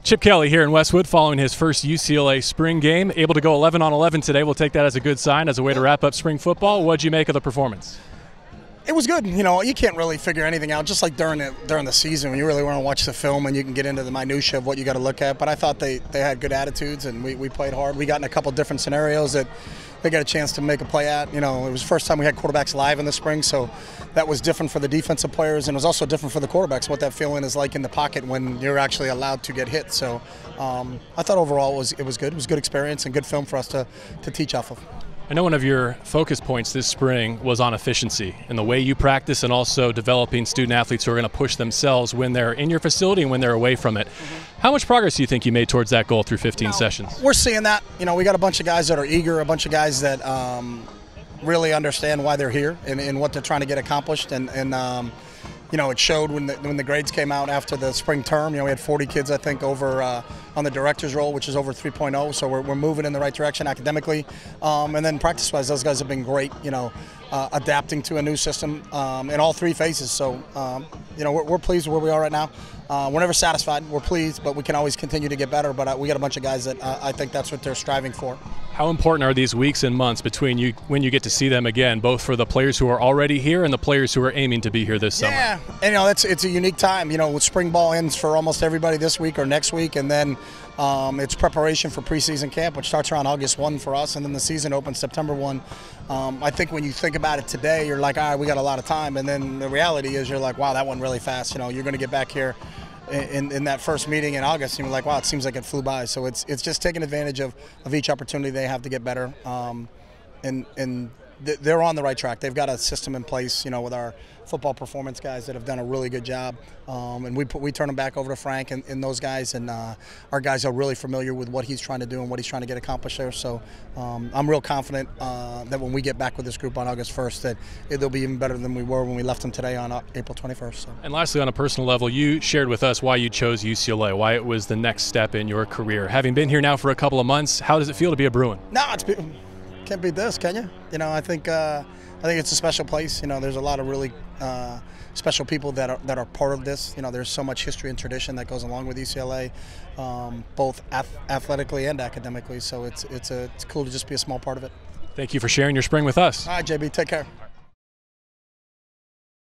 Chip Kelly here in Westwood following his first UCLA spring game. Able to go 11 on 11 today. We'll take that as a good sign, as a way to wrap up spring football. What'd you make of the performance? It was good. You know, you can't really figure anything out, just like during the season when you really want to watch the film and you can get into the minutia of what you got to look at. But I thought they had good attitudes and we played hard. We got in a couple different scenarios that they got a chance to make a play at. You know, it was the first time we had quarterbacks live in the spring, so that was different for the defensive players, and it was also different for the quarterbacks, what that feeling is like in the pocket when you're actually allowed to get hit. So I thought overall it was good. It was a good experience and good film for us to teach off of. I know one of your focus points this spring was on efficiency and the way you practice, and also developing student athletes who are going to push themselves when they're in your facility and when they're away from it. How much progress do you think you made towards that goal through 15 sessions? We're seeing that. You know, we got a bunch of guys that are eager, a bunch of guys that really understand why they're here and what they're trying to get accomplished. And you know, it showed when the grades came out after the spring term. You know, we had 40 kids, I think, over on the director's roll, which is over 3.0. So we're moving in the right direction academically. And then practice-wise, those guys have been great, you know, adapting to a new system in all three phases. So, you know, we're pleased with where we are right now. We're never satisfied. We're pleased, but we can always continue to get better. But we got a bunch of guys that I think that's what they're striving for. How important are these weeks and months between you when you get to see them again, both for the players who are already here and the players who are aiming to be here this summer? Yeah, and you know, it's a unique time. You know, with spring ball ends for almost everybody this week or next week, and then it's preparation for preseason camp, which starts around August 1 for us, and then the season opens September 1. I think when you think about it today, you're like, all right, we got a lot of time, and then the reality is you're like, wow, that went really fast. You know, you're going to get back here in that first meeting in August, and you're like, wow, it seems like it flew by. So it's just taking advantage of each opportunity they have to get better, and they're on the right track. They've got a system in place, you know, with our football performance guys that have done a really good job, and we turn them back over to Frank and those guys, and our guys are really familiar with what he's trying to do and what he's trying to get accomplished there. So I'm real confident that when we get back with this group on August 1st, that they'll be even better than we were when we left them today on April 21st. So. And lastly, on a personal level, you shared with us why you chose UCLA, why it was the next step in your career. Having been here now for a couple of months, how does it feel to be a Bruin? No, can't beat this, can you? You know, I think it's a special place. You know, there's a lot of really special people that are part of this. You know, there's so much history and tradition that goes along with UCLA, both athletically and academically. So it's cool to just be a small part of it. Thank you for sharing your spring with us. All right, JB, take care.